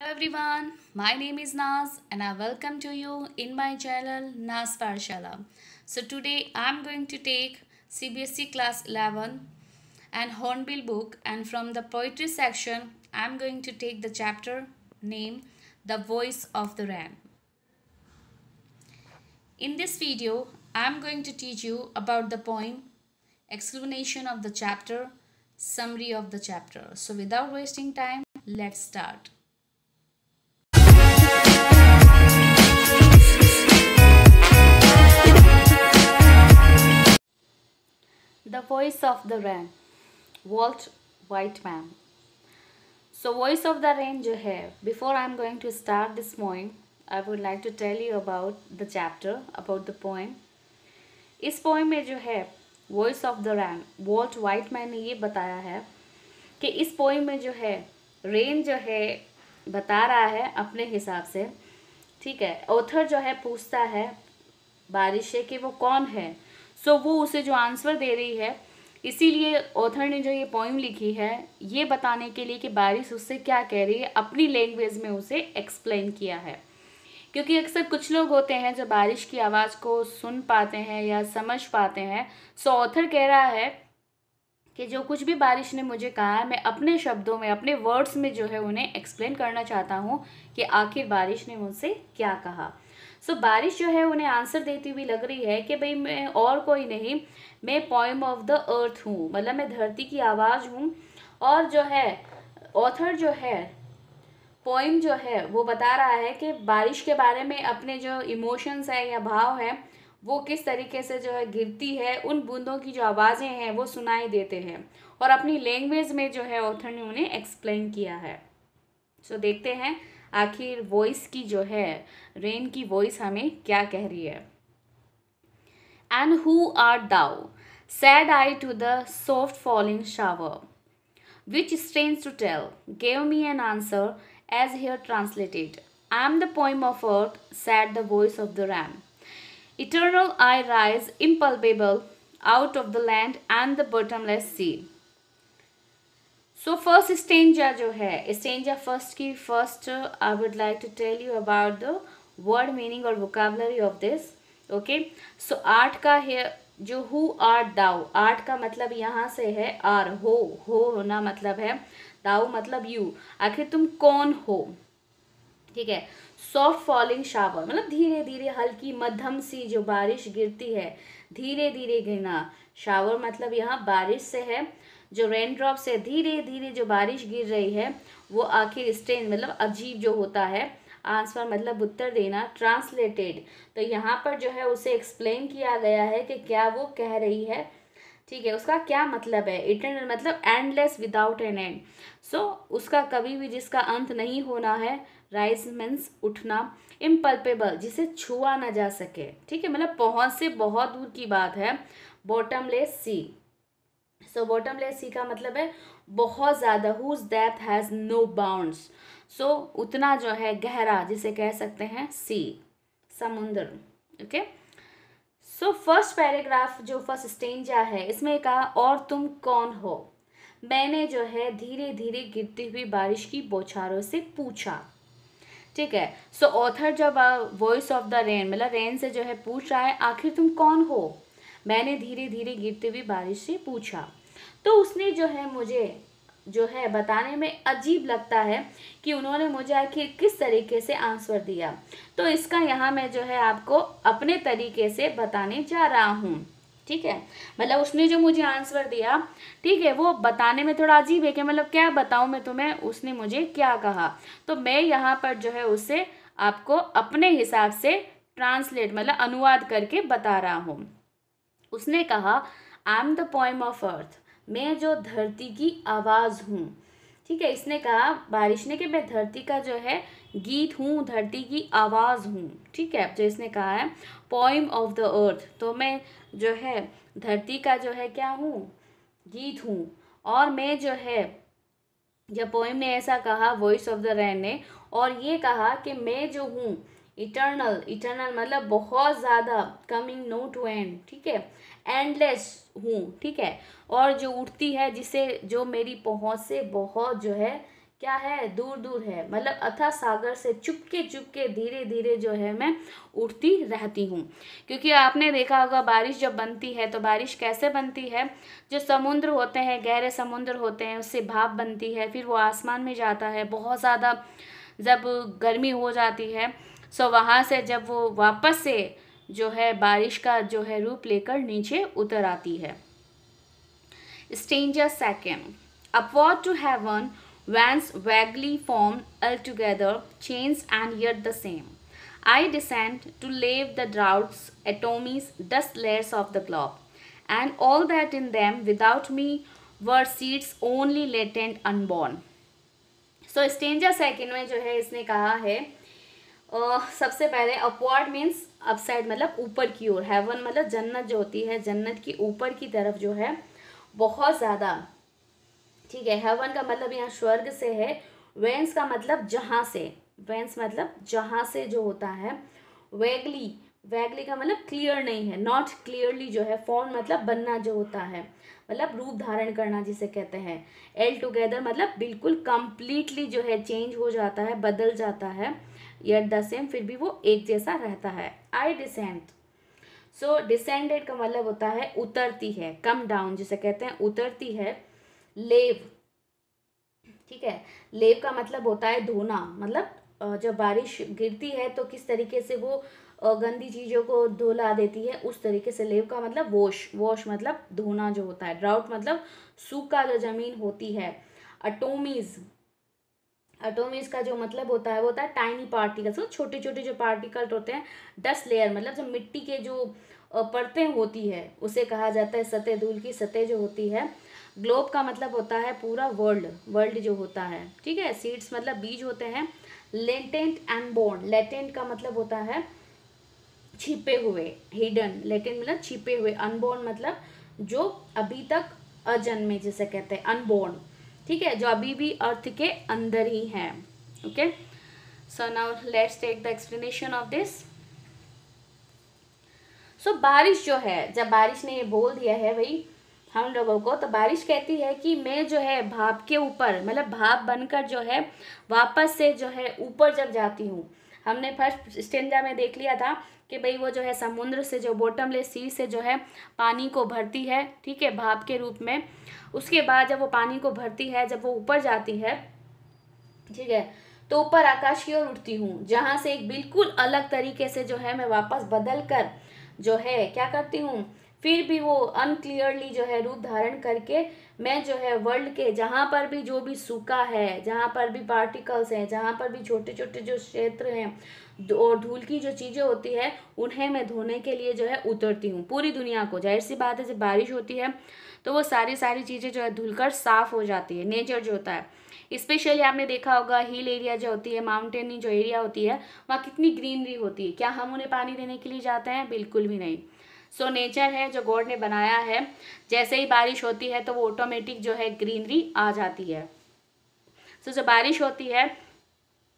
Hello everyone, my name is Naz and I welcome to you in my channel Naz Parshala. So today I'm going to take CBSE class 11 and Hornbill book, and from the poetry section I'm going to take the chapter name The Voice of the Wren. In this video I'm going to teach you about the poem, explanation of the chapter, summary of the chapter. So without wasting time, let's start. The Voice of the Wren, Walt Whitman. So Voice of the Wren जो है, before I am going to start this poem, I would like to tell you about the chapter, about the poem. इस poem में जो है Voice of the Wren, Walt Whitman ने ये बताया है कि इस poem में जो है रेन जो है बता रहा है अपने हिसाब से, ठीक है। ऑथर जो है पूछता है बारिश से कि वो कौन है, सो वो उसे जो आंसर दे रही है, इसीलिए ऑथर ने जो ये पोइम लिखी है ये बताने के लिए कि बारिश उससे क्या कह रही है, अपनी लैंग्वेज में उसे एक्सप्लेन किया है। क्योंकि अक्सर कुछ लोग होते हैं जो बारिश की आवाज़ को सुन पाते हैं या समझ पाते हैं। सो ऑथर कह रहा है कि जो कुछ भी बारिश ने मुझे कहा है, मैं अपने शब्दों में, अपने वर्ड्स में जो है उन्हें एक्सप्लेन करना चाहता हूँ कि आखिर बारिश ने मुझसे क्या कहा। सो बारिश जो है उन्हें आंसर देती हुई लग रही है कि भाई मैं और कोई नहीं, मैं पोइम ऑफ द अर्थ हूँ, मतलब मैं धरती की आवाज़ हूँ। और जो है ऑथर जो है पोइम जो है वो बता रहा है कि बारिश के बारे में अपने जो इमोशंस हैं या भाव हैं वो किस तरीके से जो है गिरती है, उन बूंदों की जो आवाज़ें हैं वो सुनाई देते हैं, और अपनी लैंग्वेज में जो है ऑथर ने उन्हें एक्सप्लेन किया है। सो देखते हैं आखिर वॉइस की जो है, रेन की वॉइस हमें क्या कह रही है। And who are thou, said I to the soft falling shower, which strange to tell, gave me an answer as here translated. I am the poem of earth, said the voice of the ram. Eternal I rise, impalpable, out of the land and the bottomless sea. So first stanza जो है, stanza first की first I would like to tell you about the word meaning और vocabulary of this. Okay, so आठ का है जो who art thou, आठ का मतलब यहाँ से है आर, हो होना मतलब है, दाऊ मतलब यू, आखिर तुम कौन हो, ठीक है। सॉफ्ट फॉलिंग शावर मतलब धीरे धीरे हल्की मध्यम सी जो बारिश गिरती है, धीरे धीरे गिरना। शावर मतलब यहाँ बारिश से है, जो रेन ड्रॉप से धीरे धीरे जो बारिश गिर रही है वो आखिर स्ट्रेंज मतलब अजीब जो होता है। आंसर मतलब उत्तर देना। ट्रांसलेटेड तो यहाँ पर जो है उसे एक्सप्लेन किया गया है कि क्या वो कह रही है, ठीक है, उसका क्या मतलब है। इटर्नल मतलब एंडलेस विदाउट एन एंड, सो उसका कभी भी जिसका अंत नहीं होना है। राइज मीन्स उठना। इम्पल्पेबल जिसे छुआ ना जा सके, ठीक है, मतलब पहुँच से बहुत दूर की बात है। बॉटमलेस सी, सो बॉटमलेस सी का मतलब है बहुत ज़्यादा। Whose depth has no bounds, so उतना जो है गहरा जिसे कह सकते हैं सी, समुद्र। ओके, सो फर्स्ट पैराग्राफ जो फर्स्ट स्टेंजा है इसमें कहा और तुम कौन हो, मैंने जो है धीरे धीरे गिरती हुई बारिश की बौछारों से पूछा, ठीक है। सो ऑथर जब वॉइस ऑफ द रेन मतलब रेन से जो है पूछ रहा है आखिर तुम कौन हो, मैंने धीरे धीरे गिरती हुई बारिश से पूछा, तो उसने जो है मुझे जो है बताने में अजीब लगता है कि उन्होंने मुझे आखिर किस तरीके से आंसर दिया। तो इसका यहाँ मैं जो है आपको अपने तरीके से बताने जा रहा हूँ, ठीक है। मतलब उसने जो मुझे आंसर दिया, ठीक है, वो बताने में थोड़ा अजीब है कि मतलब क्या बताऊँ मैं तुम्हें, उसने मुझे क्या कहा। तो मैं यहाँ पर जो है उसे आपको अपने हिसाब से ट्रांसलेट मतलब अनुवाद करके बता रहा हूँ। उसने कहा I am the poem of earth, मैं जो धरती की आवाज़ हूँ, ठीक है। इसने कहा बारिश ने कि मैं धरती का जो है गीत हूँ, धरती की आवाज़ हूँ, ठीक है। तो इसने कहा है पोएम ऑफ द अर्थ, तो मैं जो है धरती का जो है क्या हूँ, गीत हूँ। और मैं जो है, जब पोएम ने ऐसा कहा वॉइस ऑफ द रेन ने, और ये कहा कि मैं जो हूँ इटर्नल, इटर्नल मतलब बहुत ज़्यादा, कमिंग नो टू एंड, ठीक है, एंडलेस हूँ, ठीक है। और जो उठती है जिसे जो मेरी पहुँच से बहुत जो है क्या है, दूर दूर है, मतलब अथाह सागर से चुपके चुपके धीरे धीरे जो है मैं उठती रहती हूँ। क्योंकि आपने देखा होगा बारिश जब बनती है तो बारिश कैसे बनती है, जो समुद्र होते हैं, गहरे समुद्र होते हैं, उससे भाप बनती है, फिर वो आसमान में जाता है। बहुत ज़्यादा जब गर्मी हो जाती है, सो वहाँ से जब वो वापस से जो है बारिश का जो है रूप लेकर नीचे उतर आती है। Stranger second. Upward to heaven, vans vaguely form altogether, chains and yet the same. I descend to lave the droughts, atomies, dust layers of the globe, and all that in them without me were seeds only latent unborn. So स्टेंजर second में जो है इसने कहा है सबसे पहले upward means upside मतलब ऊपर की ओर, हेवन मतलब जन्नत जो होती है, जन्नत की ऊपर की तरफ जो है बहुत ज़्यादा, ठीक है। हेवन का मतलब यहाँ स्वर्ग से है, वेंस का मतलब जहाँ से, वेंस मतलब जहाँ से जो होता है, वेगली, वेगली का मतलब क्लियर नहीं है, नॉट क्लियरली जो है, फॉर्म मतलब बनना जो होता है, मतलब रूप धारण करना जिसे कहते हैं। एल टुगेदर मतलब बिल्कुल कंप्लीटली जो है चेंज हो जाता है, बदल जाता है। येट द सेम फिर भी वो एक जैसा रहता है। आई डिसेंड, सो डिसेंडेड का मतलब होता है उतरती है, कम डाउन जिसे कहते हैं, उतरती है। लेव, ठीक है, लेव का मतलब होता है धोना, मतलब जब बारिश गिरती है तो किस तरीके से वो गंदी चीज़ों को धुला देती है, उस तरीके से। लेव का मतलब वॉश, वॉश मतलब धोना जो होता है। ड्राउट मतलब सूखा जो जमीन होती है। अटोमीज, अटोमीज का जो मतलब होता है वो होता है टाइनी पार्टिकल्स, तो छोटे छोटे जो पार्टिकल्स होते हैं। डस्ट लेयर मतलब जो मिट्टी के जो परतें होती है उसे कहा जाता है सतह, धूल की सतह जो होती है। ग्लोब का मतलब होता है पूरा वर्ल्ड, वर्ल्ड जो होता है, ठीक है। सीड्स मतलब बीज होते हैं। लेटेंट एंड बोर्न, लेटेंट का मतलब होता है छिपे हुए, हिडन, लेटेंट मतलब छिपे हुए। अनबोर्न मतलब जो अभी तक अजन्मे जिसे कहते हैं, अनबोर्न, ठीक है, जो अभी भी अर्थ के अंदर ही हैं। Okay, so now let's take the explanation of this. So बारिश जो है, जब बारिश ने ये बोल दिया है भाई हम लोगों को, तो बारिश कहती है कि मैं जो है भाप के ऊपर, मतलब भाप बनकर जो है वापस से जो है ऊपर जब जाती हूँ। हमने फर्स्ट स्टेंजा में देख लिया था कि भाई वो जो है समुद्र से जो बॉटमलेस सी से जो है पानी को भरती है, ठीक है, भाप के रूप में। उसके बाद जब वो पानी को भरती है, जब वो ऊपर जाती है, ठीक है, तो ऊपर आकाश की ओर उठती हूँ, जहाँ से एक बिल्कुल अलग तरीके से जो है मैं वापस बदल कर जो है क्या करती हूँ, फिर भी वो अनक्लियरली जो है रूप धारण करके मैं जो है वर्ल्ड के जहाँ पर भी जो भी सूखा है, जहाँ पर भी पार्टिकल्स हैं, जहाँ पर भी छोटे छोटे जो क्षेत्र हैं और धूल की जो चीज़ें होती है, उन्हें मैं धोने के लिए जो है उतरती हूँ पूरी दुनिया को। जाहिर सी बात है जब बारिश होती है तो वो सारी सारी चीज़ें जो है धुलकर साफ हो जाती है। नेचर जो होता है, स्पेशली आपने देखा होगा हिल एरिया जो होती है, माउंटेनी जो एरिया होती है, वहाँ कितनी ग्रीनरी होती है। क्या हम उन्हें पानी देने के लिए जाते हैं? बिल्कुल भी नहीं। सो नेचर है जो गॉड ने बनाया है, जैसे ही बारिश होती है तो वो ऑटोमेटिक जो है ग्रीनरी आ जाती है। सो जब बारिश होती है,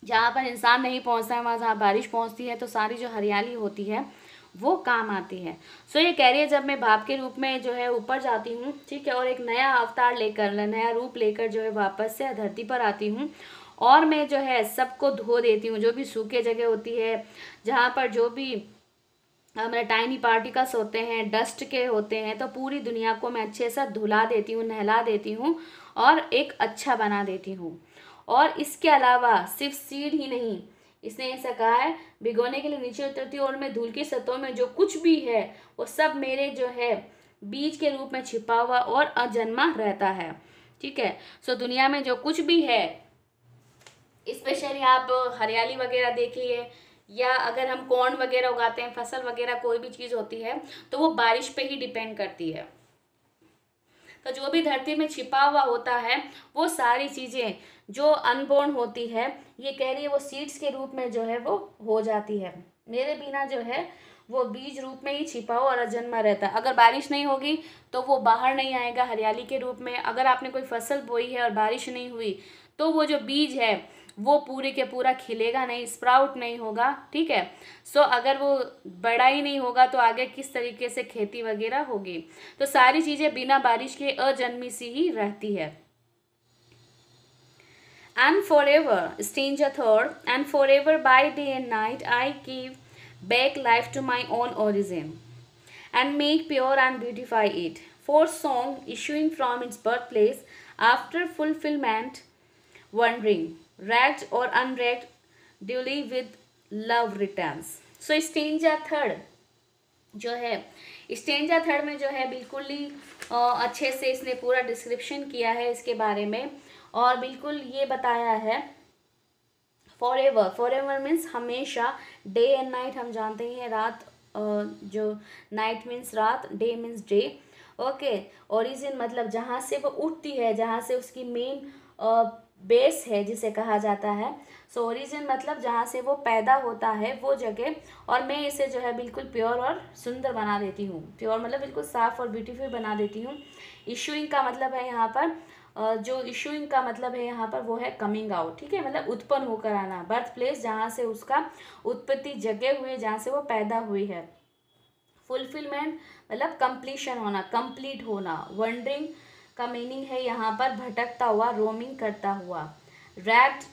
जहाँ पर इंसान नहीं पहुँचता है वहाँ जहाँ बारिश पहुँचती है तो सारी जो हरियाली होती है वो काम आती है। सो ये कह रही है जब मैं भाप के रूप में जो है ऊपर जाती हूँ, ठीक है, और एक नया अवतार लेकर, नया रूप लेकर जो है वापस से धरती पर आती हूँ, और मैं जो है सबको धो देती हूँ, जो भी सूखे जगह होती है, जहाँ पर जो भी हमारे टाइनी पार्टिकल्स होते हैं, डस्ट के होते हैं, तो पूरी दुनिया को मैं अच्छे से धुला देती हूँ, नहला देती हूँ और एक अच्छा बना देती हूँ। और इसके अलावा सिर्फ सीड ही नहीं, इसने ऐसा कहा है भिगोने के लिए नीचे उतरती हूँ और मैं धूल की सतहों में जो कुछ भी है वो सब मेरे जो है बीज के रूप में छिपा हुआ और अजन्मा रहता है, ठीक है। सो दुनिया में जो कुछ भी है, स्पेशली आप हरियाली वगैरह देखिए, या अगर हम कॉर्न वगैरह उगाते हैं, फसल वगैरह कोई भी चीज़ होती है तो वो बारिश पे ही डिपेंड करती है। तो जो भी धरती में छिपा हुआ होता है वो सारी चीज़ें जो अनबोर्न होती है, ये कह रही है वो सीड्स के रूप में जो है वो हो जाती है। मेरे बिना जो है वो बीज रूप में ही छिपा हो और अजन्मा रहता है। अगर बारिश नहीं होगी तो वो बाहर नहीं आएगा हरियाली के रूप में। अगर आपने कोई फसल बोई है और बारिश नहीं हुई तो वो जो बीज है वो पूरे के पूरा खिलेगा नहीं, स्प्राउट नहीं होगा, ठीक है। सो अगर वो बड़ा ही नहीं होगा तो आगे किस तरीके से खेती वगैरह होगी। तो सारी चीज़ें बिना बारिश के अजन्मी सी ही रहती है। And forever, stanza third, and forever by day and night I give back life to my own origin and make pure and beautify it. Fourth song issuing from its birthplace after fulfillment, wandering, ragged or unragged, duly with love returns. So stanza third जो है, stanza third में जो है बिल्कुल ही अच्छे से इसने पूरा डिस्क्रिप्शन किया है इसके बारे में और बिल्कुल ये बताया है फॉरएवर। फॉरएवर मीन्स हमेशा, डे एंड नाइट हम जानते हैं, रात जो नाइट मीन्स रात, day means day. Okay, origin मतलब जहाँ से वो उठती है, जहाँ से उसकी मेन बेस है जिसे कहा जाता है। सो ओरिजिन मतलब जहाँ से वो पैदा होता है वो जगह, और मैं इसे जो है बिल्कुल प्योर और सुंदर बना देती हूँ। प्योर मतलब बिल्कुल साफ और ब्यूटीफुल बना देती हूँ। इशूइंग का मतलब है यहाँ पर जो इशूइंग का मतलब है यहाँ पर वो है कमिंग आउट, ठीक है, मतलब उत्पन्न होकर आना। बर्थ प्लेस जहाँ से उसका उत्पत्ति जगह हुई, जहाँ से वो पैदा हुई है। फुलफिलमेंट मतलब कंप्लीशन होना, कंप्लीट होना। वंडरिंग का मीनिंग है यहाँ पर भटकता हुआ, रोमिंग करता हुआ। रैप्ड,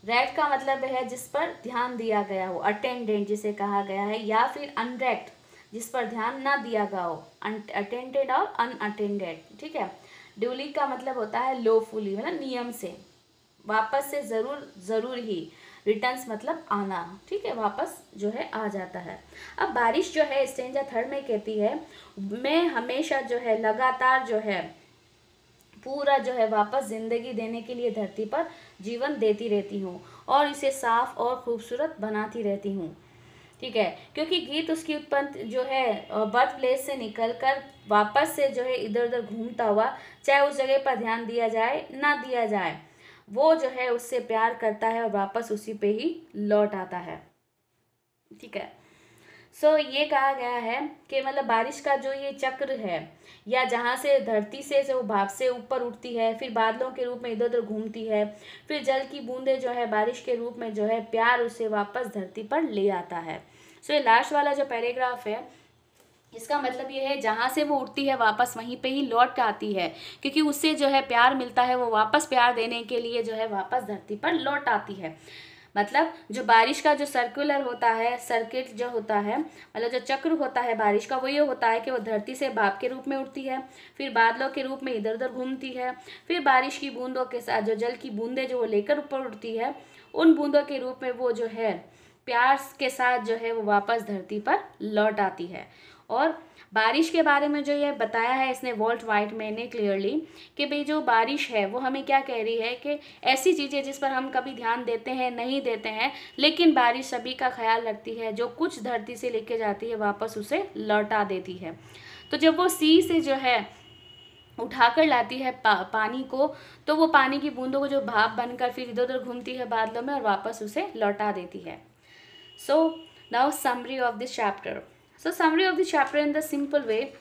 रैप्ड का मतलब है जिस पर ध्यान दिया गया हो, अटेंडेंट जिसे कहा गया है, या फिर अनरैप्ड जिस पर ध्यान ना दिया गया हो, अटेंडेड और अनअटेंडेड, ठीक है। ड्यूली का मतलब होता है लॉफुली, मतलब नियम से, वापस से ज़रूर ही। रिटर्न्स मतलब आना, ठीक है, वापस जो है आ जाता है। अब बारिश जो है स्टेंजा थर्ड में कहती है मैं हमेशा जो है लगातार जो है पूरा जो है वापस ज़िंदगी देने के लिए धरती पर जीवन देती रहती हूँ और इसे साफ और खूबसूरत बनाती रहती हूँ, ठीक है। क्योंकि गीत उसकी उत्पन्न जो है बर्थ प्लेस से निकलकर वापस से जो है इधर उधर घूमता हुआ, चाहे उस जगह पर ध्यान दिया जाए ना दिया जाए, वो जो है उससे प्यार करता है और वापस उसी पे ही लौट आता है, ठीक है। सो ये कहा गया है कि मतलब बारिश का जो ये चक्र है, या जहाँ से धरती से जो भाप से ऊपर उठती है, फिर बादलों के रूप में इधर उधर घूमती है, फिर जल की बूंदें जो है बारिश के रूप में जो है प्यार उसे वापस धरती पर ले आता है। सो ये लास्ट वाला जो पैराग्राफ है इसका मतलब ये है जहाँ से वो उठती है वापस वहीं पे ही लौट आती है, क्योंकि उससे जो है प्यार मिलता है, वो वापस प्यार देने के लिए जो है वापस धरती पर लौट आती है। मतलब जो बारिश का जो सर्कुलर होता है, सर्किट जो होता है, मतलब जो चक्र होता है बारिश का, वो ये होता है कि वो धरती से भाप के रूप में उठती है, फिर बादलों के रूप में इधर उधर घूमती है, फिर बारिश की बूंदों के साथ जो जल की बूंदें जो वो लेकर ऊपर उठती है, उन बूंदों के रूप में वो जो है प्यार के साथ जो है वो वापस धरती पर लौट आती है। और बारिश के बारे में जो ये बताया है इसने वॉल्ट वाइटमैन ने क्लियरली, कि भाई जो बारिश है वो हमें क्या कह रही है कि ऐसी चीज़ें जिस पर हम कभी ध्यान देते हैं नहीं देते हैं, लेकिन बारिश सभी का ख्याल रखती है, जो कुछ धरती से लेके जाती है वापस उसे लौटा देती है। तो जब वो सी से जो है उठाकर लाती है पानी को, तो वो पानी की बूंदों को जो भाप बनकर फिर इधर उधर घूमती है बादलों में और वापस उसे लौटा देती है। So now summary of this chapter. So summary of the chapter in the simple way,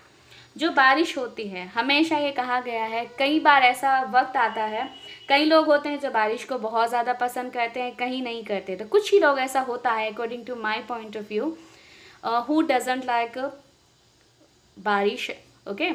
जो बारिश होती है हमेशा ये कहा गया है, कई बार ऐसा वक्त आता है, कई लोग होते हैं जो बारिश को बहुत ज़्यादा पसंद करते हैं, कहीं नहीं करते, तो कुछ ही लोग ऐसा होता है according to my point of view who doesn't like बारिश, ओके।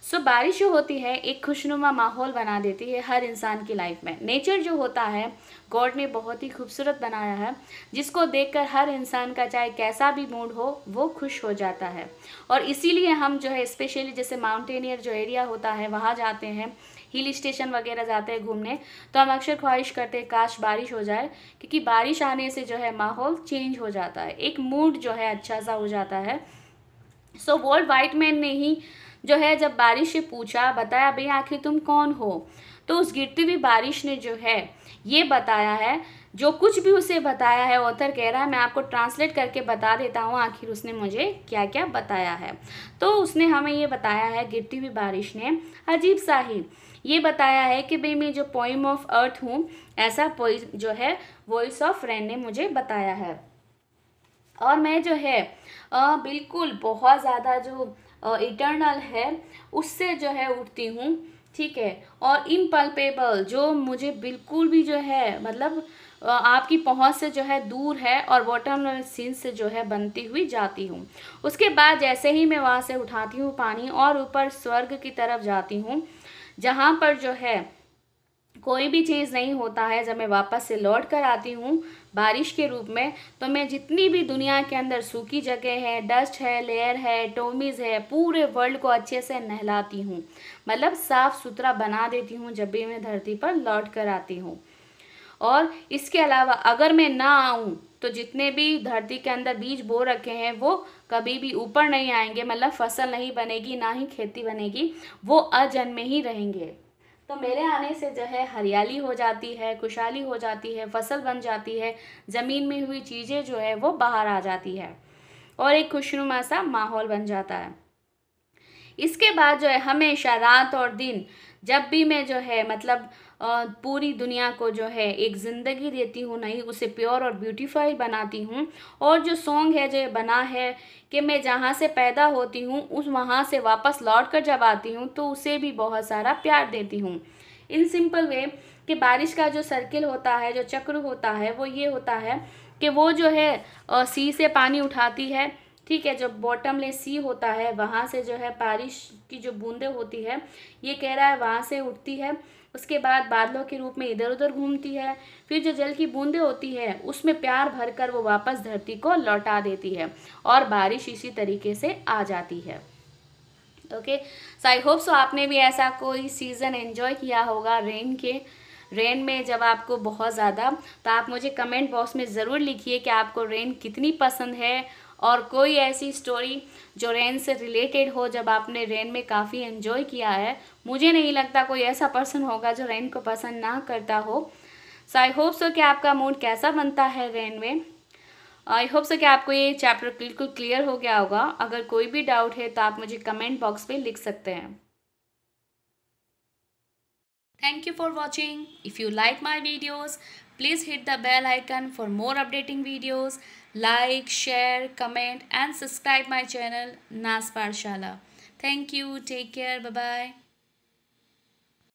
सो बारिश जो होती है एक खुशनुमा माहौल बना देती है हर इंसान की लाइफ में। नेचर जो होता है गॉड ने बहुत ही खूबसूरत बनाया है, जिसको देखकर हर इंसान का चाहे कैसा भी मूड हो वो खुश हो जाता है। और इसीलिए हम जो है स्पेशली जैसे माउंटेनियर जो एरिया होता है वहाँ जाते हैं, हिल स्टेशन वगैरह जाते हैं घूमने, तो हम अक्सर ख्वाहिश करते हैं काश बारिश हो जाए, क्योंकि बारिश आने से जो है माहौल चेंज हो जाता है, एक मूड जो है अच्छा सा हो जाता है। सो वॉल्ट वाइटमैन ने ही जो है जब बारिश से पूछा, बताया भाई आखिर तुम कौन हो, तो उस गिरती हुई बारिश ने जो है ये बताया है, जो कुछ भी उसे बताया है, ऑथर कह रहा है मैं आपको ट्रांसलेट करके बता देता हूँ आखिर उसने मुझे क्या क्या बताया है। तो उसने हमें ये बताया है, गिरती हुई बारिश ने अजीब सा ही ये बताया है कि भाई मैं जो पोइम ऑफ अर्थ हूँ, ऐसा जो है वॉइस ऑफ रेन ने मुझे बताया है। और मैं जो है बिल्कुल बहुत ज़्यादा जो इटर्नल है उससे जो है उठती हूँ, ठीक है, और इम्पल्पेबल जो मुझे बिल्कुल भी जो है मतलब आपकी पहुँच से जो है दूर है, और वाटरमेलन सीन से जो है बनती हुई जाती हूँ। उसके बाद जैसे ही मैं वहाँ से उठाती हूँ पानी और ऊपर स्वर्ग की तरफ जाती हूँ, जहाँ पर जो है कोई भी चीज़ नहीं होता है जब मैं वापस से लौट कर आती हूँ बारिश के रूप में, तो मैं जितनी भी दुनिया के अंदर सूखी जगह है, डस्ट है, लेयर है, टोमीज है, पूरे वर्ल्ड को अच्छे से नहलाती हूँ, मतलब साफ़ सुथरा बना देती हूँ जब भी मैं धरती पर लौट कर आती हूँ। और इसके अलावा अगर मैं ना आऊँ तो जितने भी धरती के अंदर बीज बो रखे हैं वो कभी भी ऊपर नहीं आएंगे, मतलब फसल नहीं बनेगी, ना ही खेती बनेगी, वो अजन्मे ही रहेंगे। तो मेरे आने से जो है हरियाली हो जाती है, खुशहाली हो जाती है, फसल बन जाती है, ज़मीन में हुई चीज़ें जो है वो बाहर आ जाती है और एक खुशनुमा सा माहौल बन जाता है। इसके बाद जो है हमेशा रात और दिन जब भी मैं जो है मतलब पूरी दुनिया को जो है एक ज़िंदगी देती हूँ, नहीं उसे प्योर और ब्यूटीफाई बनाती हूँ। और जो सॉन्ग है जो ये बना है कि मैं जहाँ से पैदा होती हूँ उस वहाँ से वापस लौट कर जब आती हूँ तो उसे भी बहुत सारा प्यार देती हूँ। इन सिंपल वे कि बारिश का जो सर्किल होता है, जो चक्र होता है, वो ये होता है कि वो जो है सी से पानी उठाती है, ठीक है, जो बॉटमलेस सी होता है वहाँ से जो है बारिश की जो बूंदें होती है, ये कह रहा है वहाँ से उठती है, उसके बाद बादलों के रूप में इधर उधर घूमती है, फिर जो जल की बूंदें होती है उसमें प्यार भरकर वो वापस धरती को लौटा देती है और बारिश इसी तरीके से आ जाती है। Okay, so I hope so आपने भी ऐसा कोई सीज़न एंजॉय किया होगा रेन में जब आपको बहुत ज़्यादा, तो आप मुझे कमेंट बॉक्स में ज़रूर लिखिए कि आपको रेन कितनी पसंद है और कोई ऐसी स्टोरी जो रेन से रिलेटेड हो जब आपने रेन में काफ़ी एंजॉय किया है। मुझे नहीं लगता कोई ऐसा पर्सन होगा जो रेन को पसंद ना करता हो। सो आई होप सो कि आपका मूड कैसा बनता है रेन में। आई होप सो कि आपको ये चैप्टर बिल्कुल क्लियर हो गया होगा। अगर कोई भी डाउट है तो आप मुझे कमेंट बॉक्स में लिख सकते हैं। Thank you for watching. If you like my videos, please hit the bell icon for more updating videos. Like, share, comment and subscribe my channel Nas Pathshala. Thank you. Take care. Bye bye.